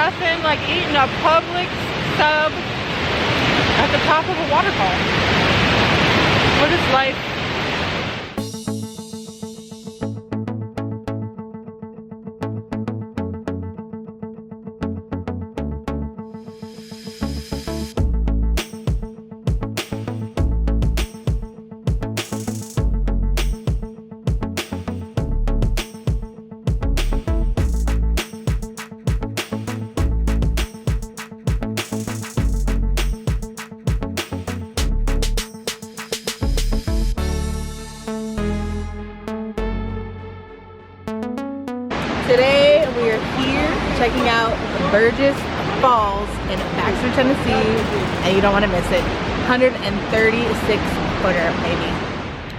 nothing like eating a Publix sub at the top of a waterfall. What is life? Today we are here checking out Burgess Falls in Baxter, Tennessee, and you don't want to miss it. 136 footer, baby.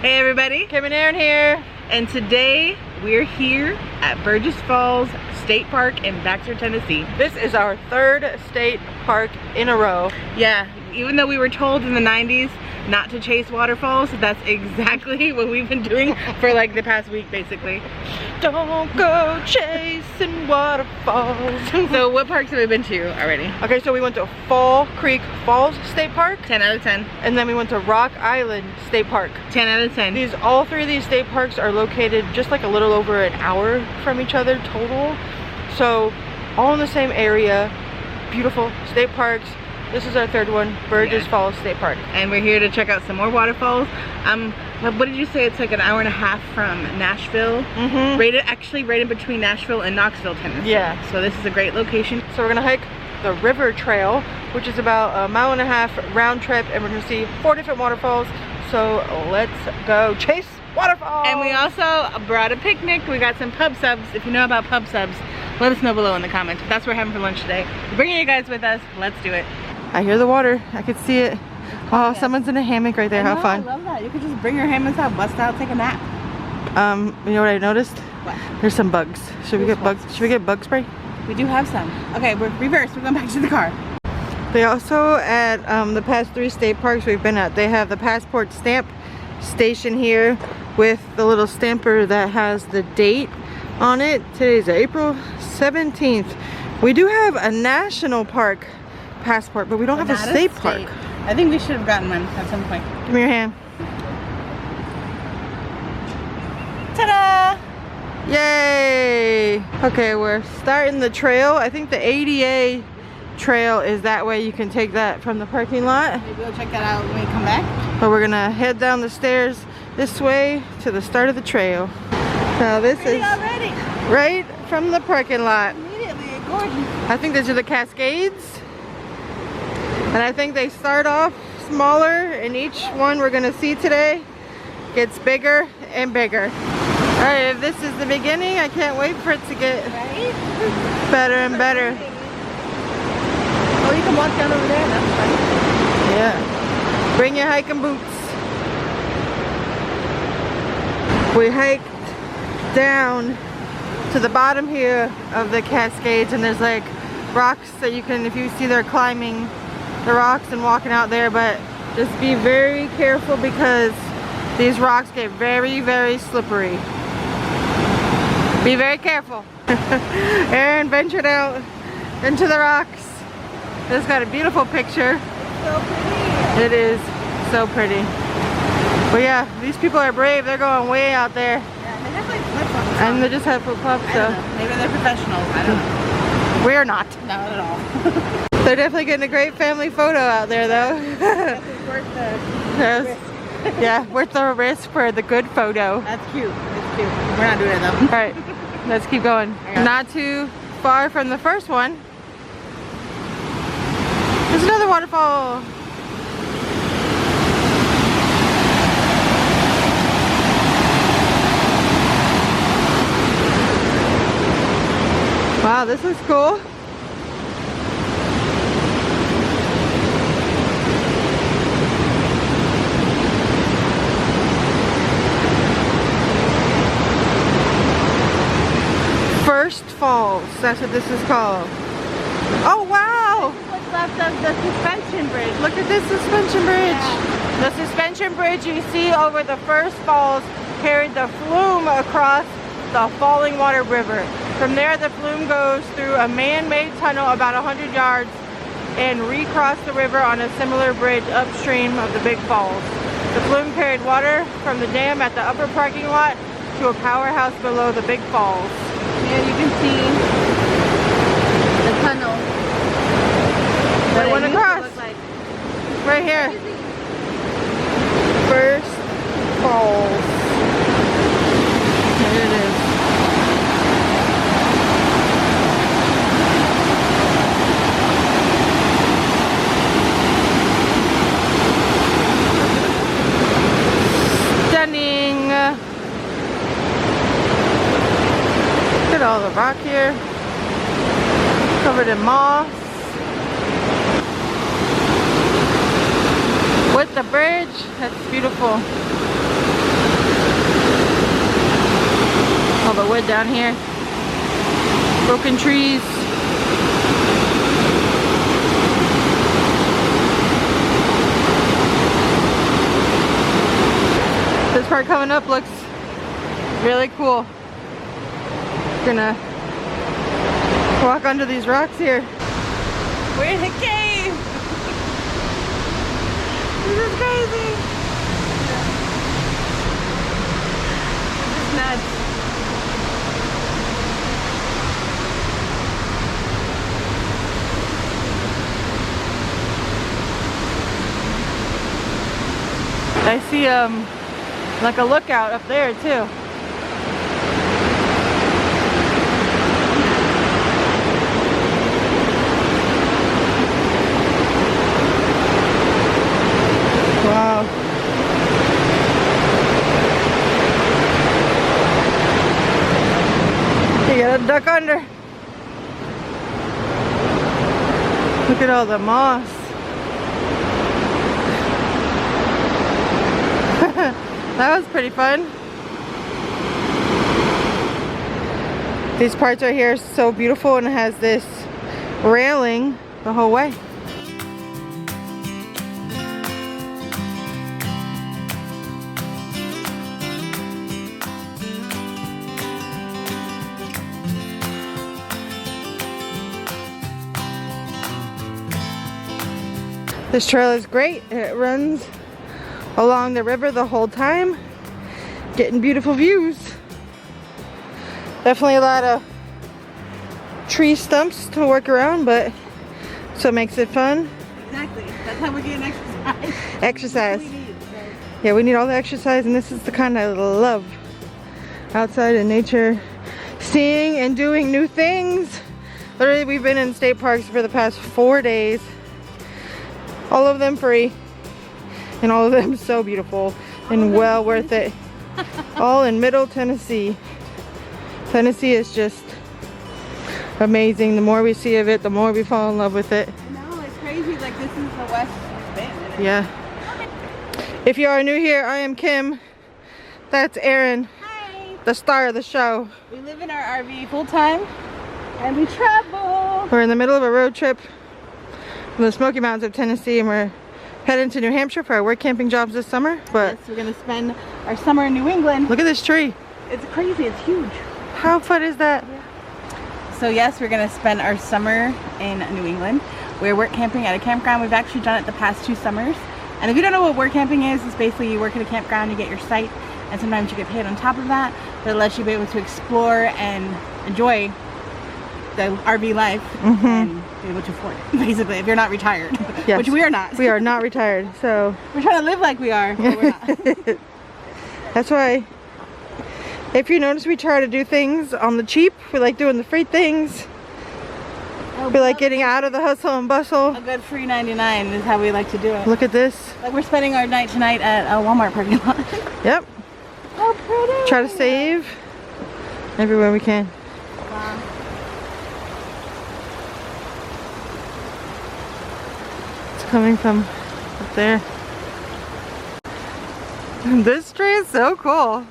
Hey everybody, Kim and Aaron here. and today we're here at Burgess Falls State Park in Baxter, Tennessee. This is our third state park in a row. Yeah, even though we were told in the 90s not to chase waterfalls, that's exactly what we've been doing for like the past week basically. Don't go chasing waterfalls. So what parks have we been to already? Okay, so we went to Fall Creek Falls State Park, 10 out of 10. and then we went to Rock Island State Park. 10 out of 10. All three of these state parks are located just like a little over an hour from each other total. So all in the same area, beautiful state parks. This is our third one, Burgess Falls State Park. And we're here to check out some more waterfalls. What did you say? It's like an hour and a half from Nashville. Actually right in between Nashville and Knoxville, Tennessee. Yeah. So this is a great location. So we're gonna hike the river trail, which is about a 1.5 mile round trip, and we're gonna see 4 different waterfalls. So let's go chase waterfalls. And we also brought a picnic. We got some pub subs. If you know about pub subs, let us know below in the comments. That's what we're having for lunch today. We're bringing you guys with us. Let's do it. I hear the water. I can see it. Oh, someone's in a hammock right there. How fun. I love that. You could just bring your hammocks out, bust out, take a nap. You know what I noticed? What? There's some bugs. Should we get bugs? Should we get bug spray? We do have some. Okay, we're reversed. We're going back to the car. They also at the past 3 state parks we've been at, they have the passport stamp station here with the little stamper that has the date on it. Today's April 17th. We do have a national park passport, but we don't have a state park. I think we should have gotten one at some point. Give me your hand. Ta-da! Yay! Okay, we're starting the trail. I think the ADA trail is that way. You can take that from the parking lot. Maybe we'll check that out when we come back. But we're gonna head down the stairs this way to the start of the trail. Now this is already. right from the parking lot. Immediately gorgeous. I think these are the Cascades. And I think they start off smaller, and each one we're gonna see today gets bigger and bigger. All right, if this is the beginning, I can't wait for it to get better and better. Oh, you can walk down over there. That's fun. Yeah. Bring your hiking boots. We hiked down to the bottom here of the Cascades, and there's like rocks that you can, if you see, they're climbing the rocks and walking out there, but just be very careful because these rocks get very, very slippery. Be very careful. Aaron ventured out into the rocks. It's got a beautiful picture. So pretty. It is so pretty. But yeah, these people are brave. They're going way out there. Yeah, they have like flip-flops. And they just have flip-flops, so. Maybe they're professionals. I don't know. We're not. Not at all. They're definitely getting a great family photo out there, though. Definitely worth the risk. Yeah, worth the risk for the good photo. That's cute. It's cute. We're not doing it though. All right, let's keep going. Not too far from the first one. There's another waterfall. Wow, this is cool. First Falls, that's what this is called. Oh wow! What's left of the suspension bridge? Look at this suspension bridge. Yeah. The suspension bridge you see over the first falls carried the flume across the Falling Water River. From there, the flume goes through a man-made tunnel about 100 yards and recrossed the river on a similar bridge upstream of the big falls. The flume carried water from the dam at the upper parking lot to a powerhouse below the big falls. Here you can see the tunnel. That went across. Like. Right here. First Falls. There it is. Stunning. Look at all the rock here. Covered in moss. With the bridge, that's beautiful. All the wood down here. Broken trees. This part coming up looks really cool. Gonna walk under these rocks here. We're in a cave. This is crazy. This is nuts. I see like a lookout up there too. Wow. You gotta duck under. Look at all the moss. That was pretty fun. These parts right here are so beautiful, and it has this railing the whole way. This trail is great. It runs along the river the whole time, getting beautiful views. Definitely a lot of tree stumps to work around, but so it makes it fun. Exactly. That's how we're getting exercise. Exercise. We need, right? Yeah, we need all the exercise, and this is the kind I love. Outside in nature, seeing and doing new things. Literally, we've been in state parks for the past 4 days. All of them free. And all of them so beautiful and well worth it. All in Middle Tennessee. Tennessee is just amazing. The more we see of it, the more we fall in love with it. No, it's crazy. Like, this is the West Bend. Yeah. If you are new here, I am Kim. That's Erin. Hi. The star of the show. We live in our RV full time and we travel. We're in the middle of a road trip from the Smoky Mountains of Tennessee, and we're heading to New Hampshire for our work camping jobs this summer. But yes, we're gonna spend our summer in New England. look at this tree. It's crazy, it's huge. How fun is that? Yeah. So yes, we're gonna spend our summer in New England. We're work camping at a campground. We've actually done it the past 2 summers. And if you don't know what work camping is, it's basically you work at a campground, you get your site, and sometimes you get paid on top of that. But it lets you be able to explore and enjoy the RV life and be able to afford it, basically, if you're not retired. Yes. Which we are not. We are not retired, so We're trying to live like we are, but we're not. that's why, if you notice, we try to do things on the cheap. We like doing the free things. We like getting out of the hustle and bustle. A good free 99 is how we like to do it. Look at this. Like we're spending our night tonight at a Walmart parking lot. Yep. How pretty. Try to save everywhere we can. Wow. It's coming from up there. This tree is so cool.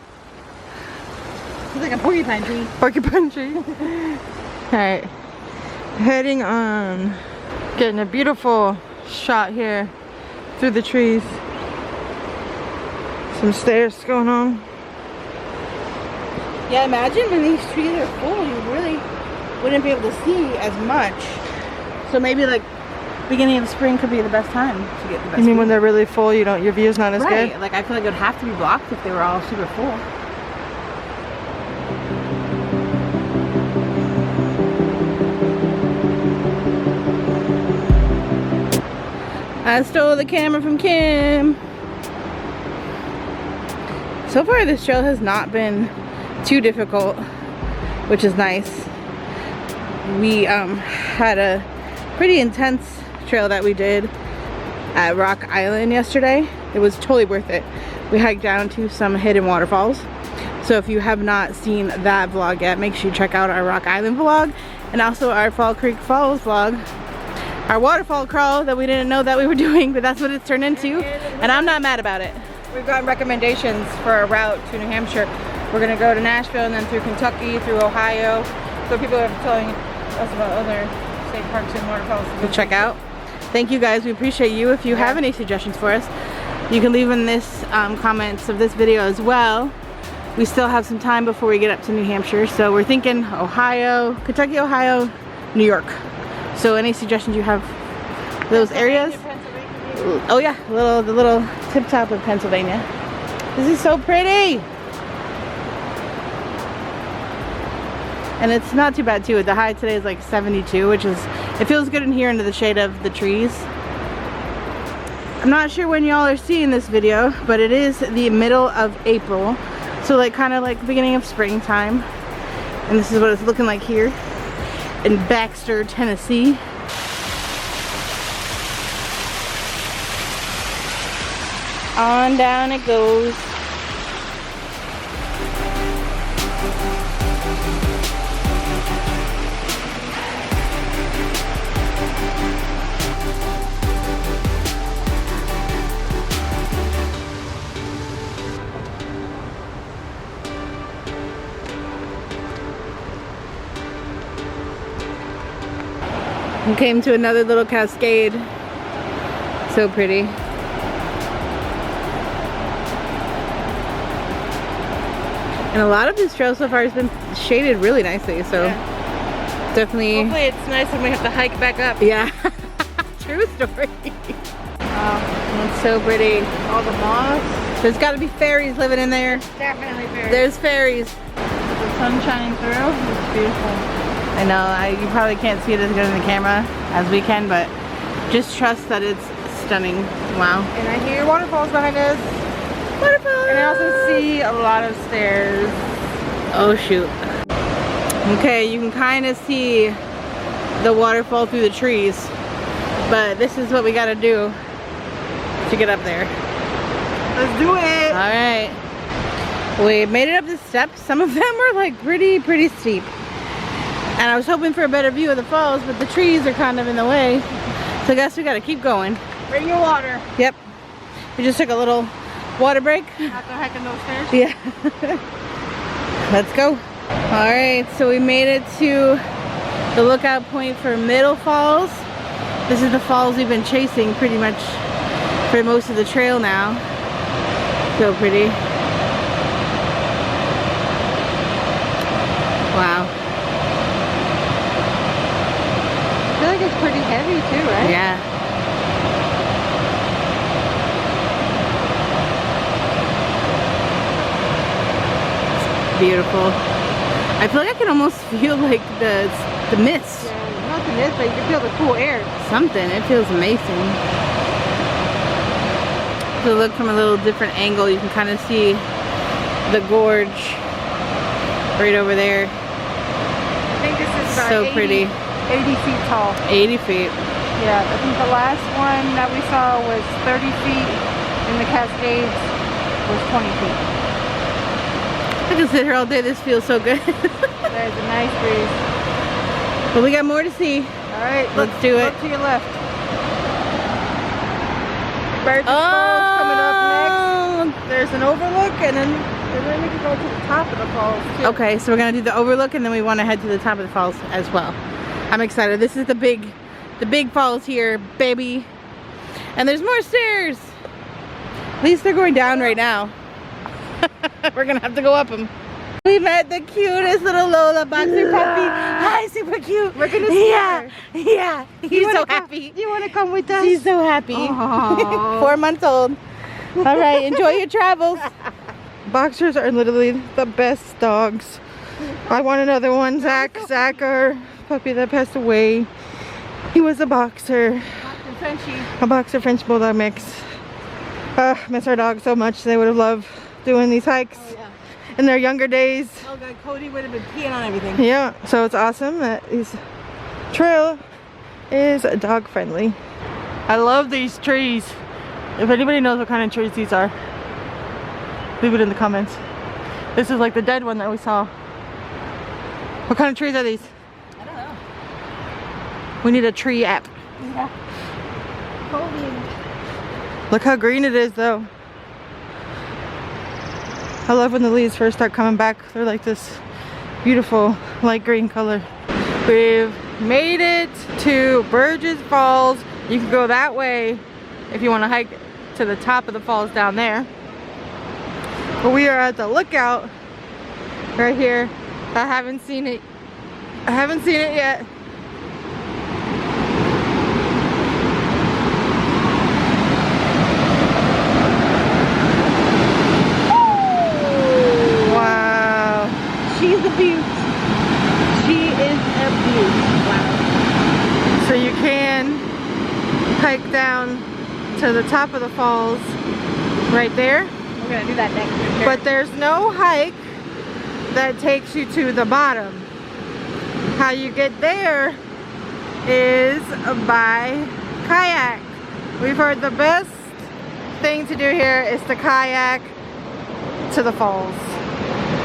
It's like a porcupine tree. Porcupine tree. Alright. Heading on. Getting a beautiful shot here through the trees. Some stairs going on. Yeah, imagine when these trees are full, you really wouldn't be able to see as much. So maybe like beginning of spring could be the best time to get the best You mean view. when they're really full, your view's not as Right, good? like I feel like it would have to be blocked if they were all super full. I stole the camera from Kim. So far this trail has not been too difficult, which is nice. We had a pretty intense trail that we did at Rock Island yesterday. It was totally worth it. We hiked down to some hidden waterfalls. So if you have not seen that vlog yet, make sure you check out our Rock Island vlog and also our Fall Creek Falls vlog. Our waterfall crawl that we didn't know that we were doing, but that's what it's turned into, and I'm not mad about it. We've gotten recommendations for a route to New Hampshire. We're gonna go to Nashville and then through Kentucky, through Ohio. So people are telling us about other state parks and waterfalls to We'll check out. Thank you guys, we appreciate you. If you have any suggestions for us, you can leave in this comments of this video as well. We still have some time before we get up to New Hampshire, so we're thinking Ohio, Kentucky, Ohio, New York. So any suggestions you have for those areas? Oh yeah, the little tip top of Pennsylvania. This is so pretty. And it's not too bad too. The high today is like 72, which is, it feels good in here under the shade of the trees. I'm not sure when y'all are seeing this video, but it is the middle of April. So like kind of like beginning of springtime. And this is what it's looking like here in Baxter, Tennessee. On down it goes. We came to another little cascade. So pretty. And a lot of this trail so far has been shaded really nicely, so yeah. Definitely. Hopefully it's nice when we have to hike back up. Yeah. True story. It's so pretty. All the moss. There's got to be fairies living in there. Definitely very. There's fairies. The sun shining through. It's beautiful. I know, you probably can't see it as good in the camera as we can, but just trust that it's stunning. Wow. And I hear waterfalls behind us. Waterfalls! And I also see a lot of stairs. Oh shoot. Okay, you can kind of see the waterfall through the trees, but this is what we gotta do to get up there. Let's do it! Alright. We made it up the steps. Some of them were like pretty steep. And I was hoping for a better view of the falls, but the trees are kind of in the way. So I guess we gotta keep going. Bring your water. Yep. We just took a little water break. After hiking those stairs? Yeah. Let's go. Alright, so we made it to the lookout point for Middle Falls. This is the falls we've been chasing pretty much for most of the trail now. So pretty. Wow. I feel like it's pretty heavy too, right? Yeah. It's beautiful. I feel like I can almost feel like the mist. Yeah, not the mist, but you can feel the cool air. Something. It feels amazing. So look from a little different angle, you can kind of see the gorge right over there. I think this is about So 80, pretty. 80 feet tall. 80 feet. Yeah, I think the last one that we saw was 30 feet and the Cascades was 20 feet. I can sit here all day. This feels so good. There's a nice breeze. But we got more to see. Alright, Let's do it. Look to your left. Burgess Falls coming up next. There's an overlook and then we can go to the top of the falls too. Okay, so we're gonna do the overlook and then we want to head to the top of the falls as well. I'm excited. This is the big falls here, baby. And there's more stairs. At least they're going down right now. We're gonna have to go up them. We met the cutest little Lola boxer puppy. Hi, super cute. We're gonna see her. Yeah. He's so happy. Do you want to come with us? He's so happy. Aww. 4 months old. All right, enjoy your travels. Boxers are literally the best dogs. I want another one. Zach, our puppy that passed away. He was a boxer. A boxer French bulldog mix. Miss our dog so much. They would have loved doing these hikes in their younger days. Oh God, Cody would have been peeing on everything. Yeah, so it's awesome that this trail is dog friendly. I love these trees. If anybody knows what kind of trees these are, leave it in the comments. This is like the dead one that we saw. What kind of trees are these? I don't know. We need a tree app. Yeah. Cody. Look how green it is though. I love when the leaves first start coming back. They're like this beautiful light green color. We've made it to Burgess Falls. You can go that way if you want to hike to the top of the falls down there. But we are at the lookout right here. I haven't seen it. I haven't seen it yet. Wow. She's a beaut. She is a beaut. Wow. So you can hike down to the top of the falls right there. We're gonna do that next. But there's no hike that takes you to the bottom. How you get there is by kayak. We've heard the best thing to do here is to kayak to the falls.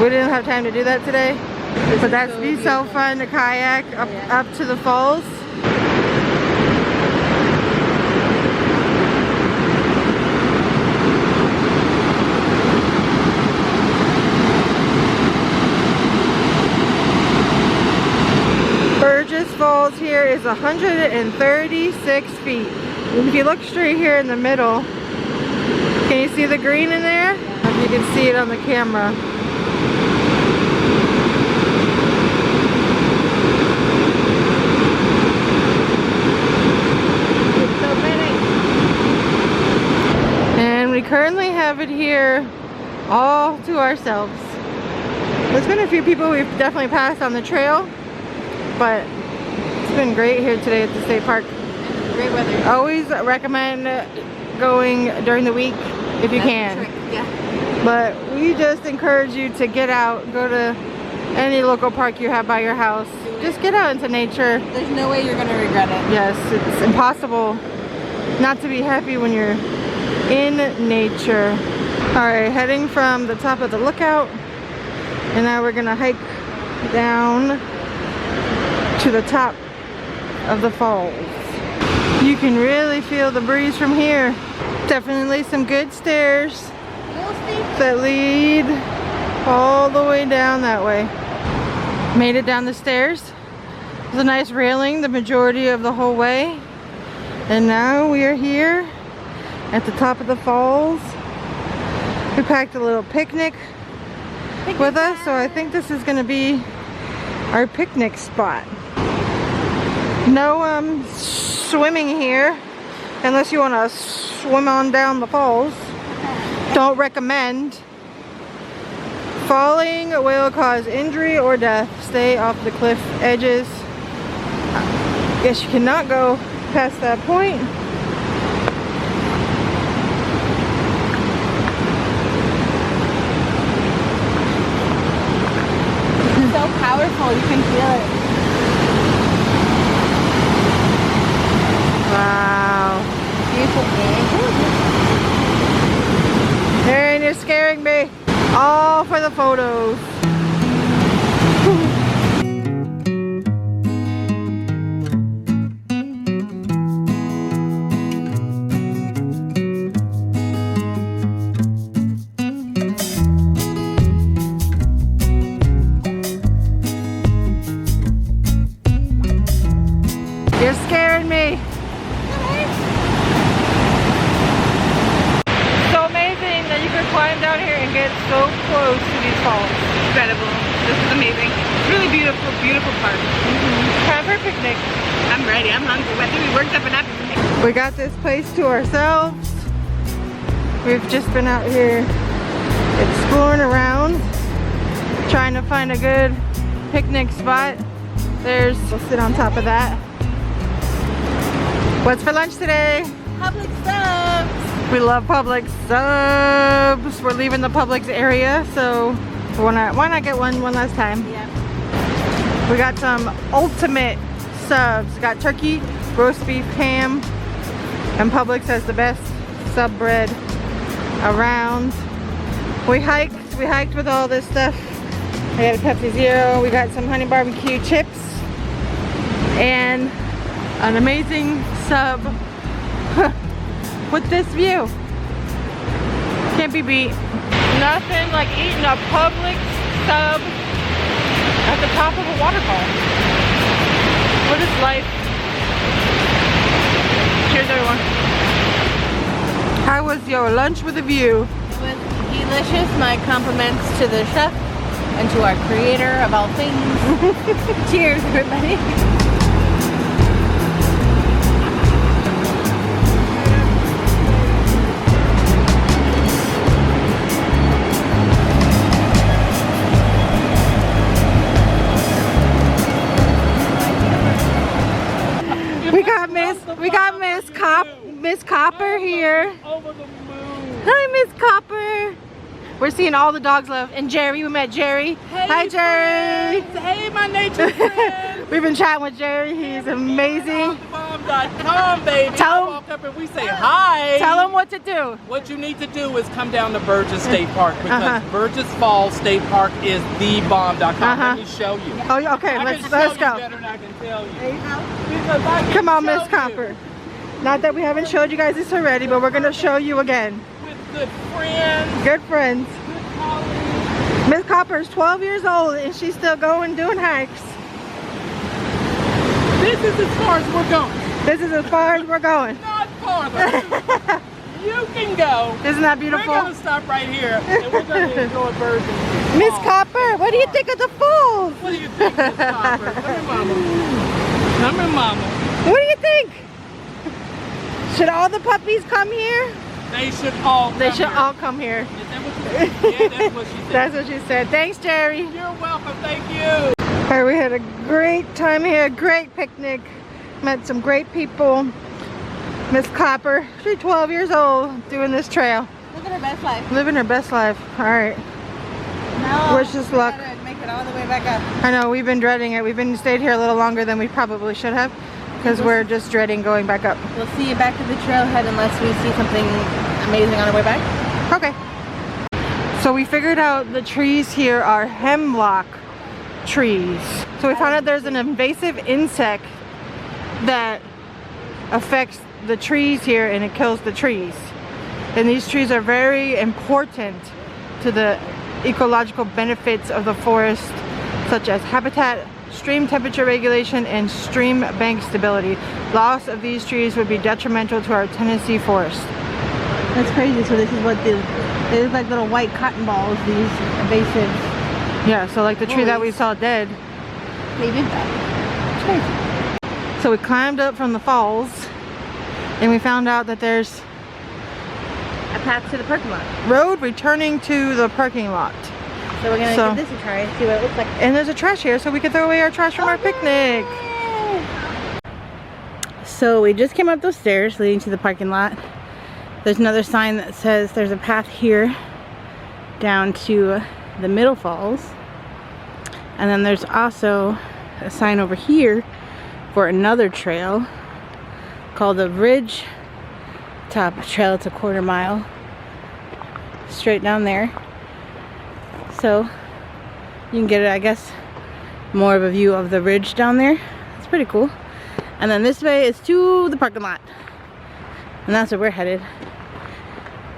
We didn't have time to do that today, but that'd be so fun to kayak up to the falls. Burgess Falls here is 136 feet. If you look straight here in the middle, can you see the green in there? If you can see it on the camera. It's so pretty. And we currently have it here all to ourselves. There's been a few people we've definitely passed on the trail, but it's been great here today at the state park. Great weather. Always recommend going during the week if you can. Yeah. But we just encourage you to get out, go to any local park you have by your house. Just get out into nature. There's no way you're gonna regret it. Yes, it's impossible not to be happy when you're in nature. All right, heading from the top of the lookout, and now we're gonna hike down to the top of the falls. You can really feel the breeze from here. Definitely some good stairs that lead all the way down that way. Made it down the stairs. There's a nice railing the majority of the whole way. And now we are here at the top of the falls. We packed a little picnic with us, so I think this is gonna be our picnic spot. No swimming here unless you want to swim on down the falls. Don't recommend. Falling will cause injury or death. Stay off the cliff edges. Guess you cannot go past that point. It's so powerful, you can feel it. Wow. Beautiful. Aaron, you're scaring me. All for the photos. You're scaring me. So amazing that you could climb down here and get get so close to these falls. Incredible. This is amazing. It's really beautiful, beautiful park. Time for a picnic. I'm ready. I'm hungry. I think we worked up enough. We got this place to ourselves. We've just been out here exploring around, trying to find a good picnic spot. We'll sit on top of that. What's for lunch today? Public subs. We love Publix subs. We're leaving the Publix area, so why not get one last time? Yeah. We got some ultimate subs. Got turkey, roast beef, ham, and Publix has the best sub bread around. We hiked with all this stuff. I got a Pepsi Zero. We got some honey barbecue chips and an amazing sub with this view. Can't be beat. Nothing like eating a Publix sub at the top of a waterfall. What is life? Cheers, everyone. How was your lunch with a view? It was delicious. My compliments to the chef and to our creator of all things. Cheers, everybody. We got Miss Copper here. Over the moon. Hi, Miss Copper. We're seeing all the dogs love. And Jerry, we met Jerry. Hey, hi, Jerry. friends. Hey, my nature friends. We've been chatting with Jerry. He's amazing. Bomb.com, baby. Tell I him- walk up and we say hi. Tell him what to do. What you need to do is come down to Burgess State Park because Uh-huh. Burgess Falls State Park is the bomb.com. Uh-huh. Let me show you. Oh, okay. I Let's can go. show you better than I can tell you. Because I can Come on, show Miss you Copper. Not that we haven't showed you guys this already, but we're gonna show you again. With good friends, Good friends. good colleagues. Miss Copper's 12 years old and she's still going doing hikes. This is as far as we're going. This is as far as we're going. Not farther. You can go. Isn't that We're beautiful? going to stop right here and we're going to enjoy Burgess. Miss Falls. Copper, what do you think of the falls? What do you think, Miss Copper? Come here, Mama. Come here, Mama. What do you think? Should all the puppies come here? They should all come They should here. all come here. Is that what you said? Yeah, that's what she said. That's what she said. Thanks, Jerry. You're welcome. Thank you. All right, we had a great time here, great picnic. Met some great people. Miss Copper, she's 12 years old, doing this trail. Living her best life. Living her best life. All right. No. Wish us luck. Gotta make it all the way back up. I know, we've been dreading it. We've been stayed here a little longer than we probably should have because we're just dreading going back up. We'll see you back at the trailhead unless we see something amazing on our way back. Okay. So we figured out the trees here are hemlock trees. So we found out there's an invasive insect that affects the trees here and it kills the trees. And these trees are very important to the ecological benefits of the forest, such as habitat, stream temperature regulation, and stream bank stability. Loss of these trees would be detrimental to our Tennessee forest. That's crazy. So this is what they look like, little white cotton balls, these invasive. Yeah, so like the tree that we saw dead. They did that. It's crazy. So we climbed up from the falls and we found out that there's A path to the parking lot. road returning to the parking lot. So we're gonna So- give this a try and see what it looks like. And there's a trash here so we can throw away our trash from our picnic. So we just came up those stairs leading to the parking lot. There's another sign that says there's a path here down to the Middle Falls. And then there's also a sign over here for another trail called the Ridge Top Trail. It's a 1/4 mile straight down there. So you can get, I guess, more of a view of the ridge down there. It's pretty cool. And then this way is to the parking lot. And that's where we're headed.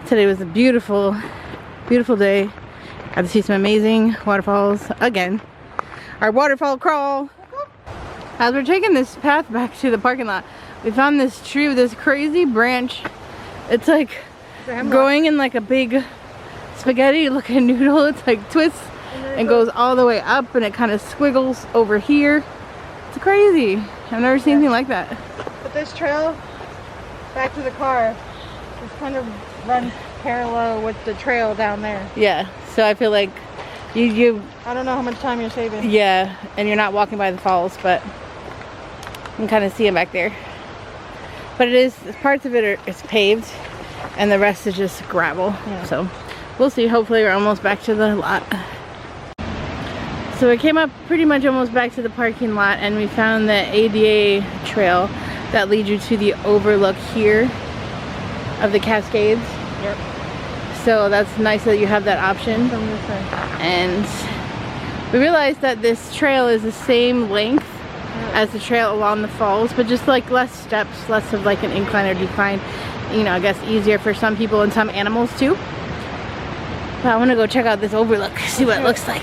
Today was a beautiful, beautiful day. Got to see some amazing waterfalls again. Our waterfall crawl. As we're taking this path back to the parking lot, we found this tree with this crazy branch. It's like going in like a big spaghetti looking noodle. It's like twists and goes all the way up, and it kind of squiggles over here. It's crazy. I've never seen anything like that. But this trail back to the car is kind of runs parallel with the trail down there. Yeah, so I feel like you I don't know how much time you're saving. yeah, and you're not walking by the falls, but you can kind of see them back there. But it is, parts of it is paved and the rest is just gravel. Yeah. So we'll see. Hopefully we're almost back to the lot. So we came up pretty much almost back to the parking lot, and we found the ADA trail that leads you to the overlook here of the Cascades. Yep. So that's nice that you have that option. From this way. And we realized that this trail is the same length as the trail along the falls, but just like less steps, less of like an incline or decline. You know, I guess easier for some people and some animals too. But I want to go check out this overlook, see what it looks like.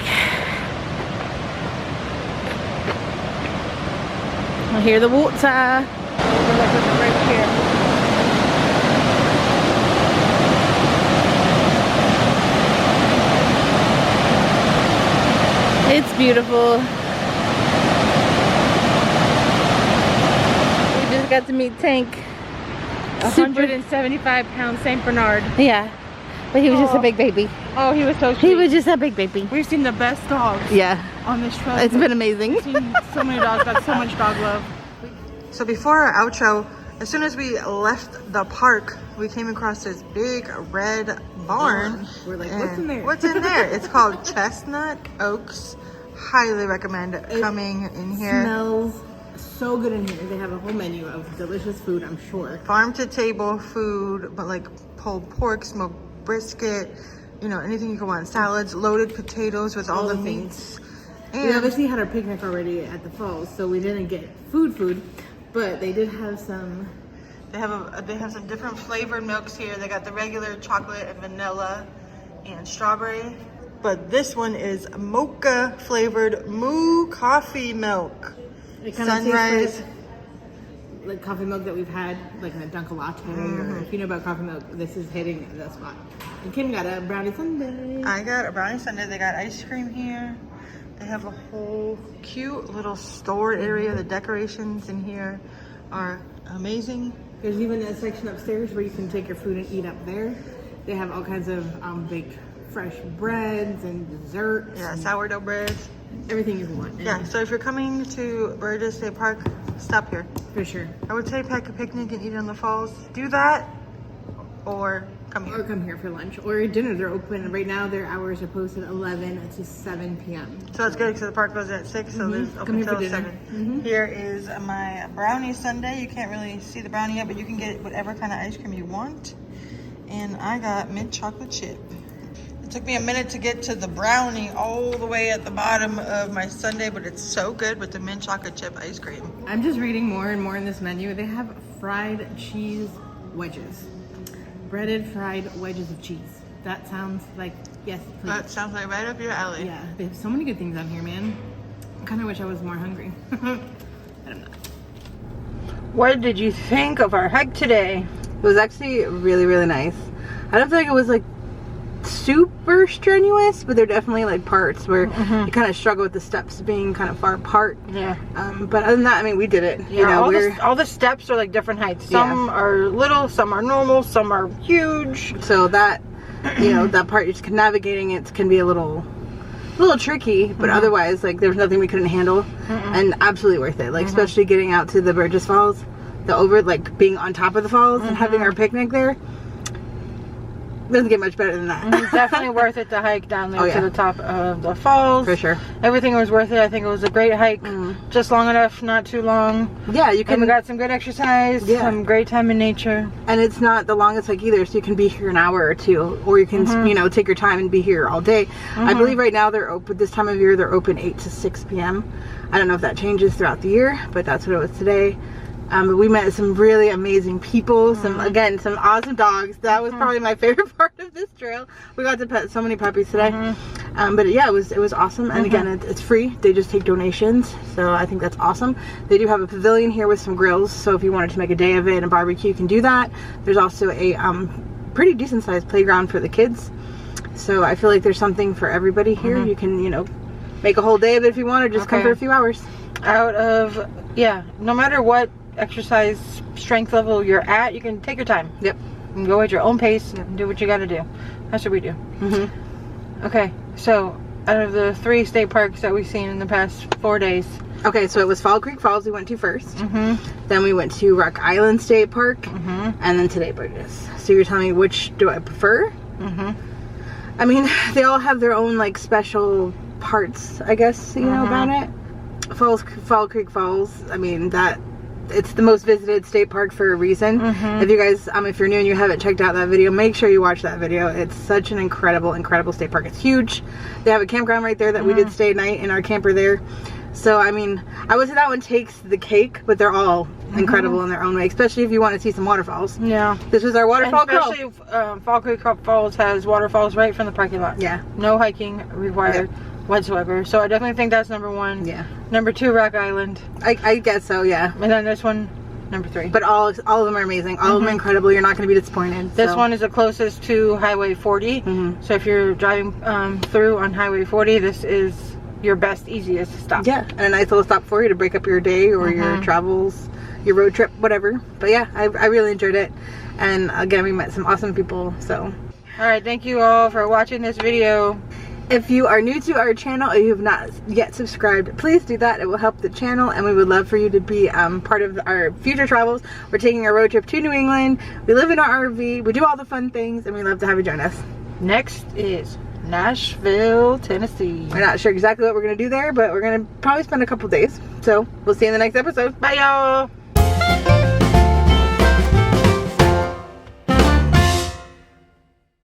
I hear the water. Overlook is right here. It's beautiful. We just got to meet Tank. 175-pound Saint Bernard. Yeah, but he was just a big baby. Oh, he was so cute. He was just a big baby. We've seen the best dogs Yeah, on this trail. it's been amazing. We've seen so many dogs, got so much dog love. So before our outro, as soon as we left the park, we came across this big red barn. We're like, what's in there? What's in there? It's called Chestnut Oaks. Highly recommend coming in here. Smells so good in here. They have a whole menu of delicious food, I'm sure. Farm to table food, but like pulled pork, smoked brisket, you know, anything you can want. Salads, loaded potatoes with all the meats. We obviously had our picnic already at the falls, so we didn't get food, but they did have some. They have some different flavored milks here. They got the regular chocolate and vanilla and strawberry. But this one is mocha flavored moo coffee milk. It kind of Sunrise. tastes like coffee milk that we've had, like in a Dunkin' Latte, or if you know about coffee milk, this is hitting the spot. And Kim got a brownie sundae. I got a brownie sundae. They got ice cream here. They have a whole cute little store area. The decorations in here are amazing. There's even a section upstairs where you can take your food and eat up there. They have all kinds of baked fresh breads and desserts. Yeah, sourdough bread. Everything you want. Yeah, so if you're coming to Burgess State Park, stop here. For sure. I would say pack a picnic and eat on the falls. Do that or come here. Or come here for lunch. Or dinners are open. Right now their hours are posted 11 to 7 p.m. So that's good because the park goes at 6, so there's Come open here for till dinner. 7. Here is my brownie sundae. You can't really see the brownie yet, but you can get whatever kind of ice cream you want. And I got mint chocolate chip. It took me a minute to get to the brownie all the way at the bottom of my sundae, but it's so good with the mint chocolate chip ice cream. I'm just reading more and more in this menu. They have fried cheese wedges. Breaded fried wedges of cheese. That sounds like, yes, please. That sounds like right up your alley. Yeah, they have so many good things on here, man. I kind of wish I was more hungry. But I'm not. What did you think of our hike today? It was actually really, really nice. I don't feel like it was like super strenuous, but there are definitely like parts where you kind of struggle with the steps being kind of far apart. Yeah. But other than that, I mean, we did it. You Yeah, know, all the steps are like different heights. Some are little, some are normal, some are huge. so that, you know, that part just navigating it can be a little tricky, but otherwise, like, there's nothing we couldn't handle, and absolutely worth it. Like, especially getting out to the Burgess Falls, like being on top of the falls and having our picnic there. Doesn't get much better than that. It's definitely worth it to hike down there to the top of the falls. For sure. Everything was worth it. I think it was a great hike. Just long enough, not too long. Yeah, you can. And we got some good exercise, some great time in nature. And it's not the longest hike either, so you can be here an hour or two, or you can, you know, take your time and be here all day. I believe right now they're open, this time of year, they're open 8 to 6 p.m. I don't know if that changes throughout the year, but that's what it was today. But we met some really amazing people, some awesome dogs. That was probably my favorite part of this trail. We got to pet so many puppies today. But yeah, it was awesome. And again, it's free. They just take donations, so I think that's awesome. They do have a pavilion here with some grills, so if you wanted to make a day of it and a barbecue, you can do that. There's also a pretty decent sized playground for the kids. So I feel like there's something for everybody here. You can, you know, make a whole day of it if you want, or just come for a few hours. Out of, yeah, no matter what exercise strength level you're at, you can take your time. Yep. You can go at your own pace and do what you got to do. That's what we do. Okay, so out of the 3 state parks that we've seen in the past 4 days. Okay, so it was Fall Creek Falls we went to first. Then we went to Rock Island State Park. And then today Burgess. So you're telling me which do I prefer? I mean, they all have their own like special parts, I guess, you know, about it. Fall Creek Falls, I mean, that it's the most visited state park for a reason. If you guys, if you're new and you haven't checked out that video, make sure you watch that video. It's such an incredible state park. It's huge. They have a campground right there that we did stay at night in our camper there. So, I mean, I would say that one takes the cake, but they're all incredible in their own way, especially if you want to see some waterfalls. Yeah. This was our waterfall crawl. Especially Fall Creek Falls has waterfalls right from the parking lot. Yeah. No hiking required whatsoever. So I definitely think that's number 1. Yeah. Number 2, Rock Island. I guess so, yeah. And then this one, number 3. But all of them are amazing. All of them are incredible. You're not going to be disappointed. This one is the closest to Highway 40. So if you're driving through on Highway 40, this is your best, easiest stop. Yeah, and a nice little stop for you to break up your day or your travels, your road trip, whatever. But yeah, I really enjoyed it. And again, we met some awesome people, so. Alright, thank you all for watching this video. If you are new to our channel or you have not yet subscribed, please do that. It will help the channel, and we would love for you to be part of our future travels. We're taking a road trip to New England. We live in our RV. We do all the fun things, and we love to have you join us. Next is Nashville, Tennessee. We're not sure exactly what we're going to do there, but we're going to probably spend a couple days. So we'll see you in the next episode. Bye, y'all.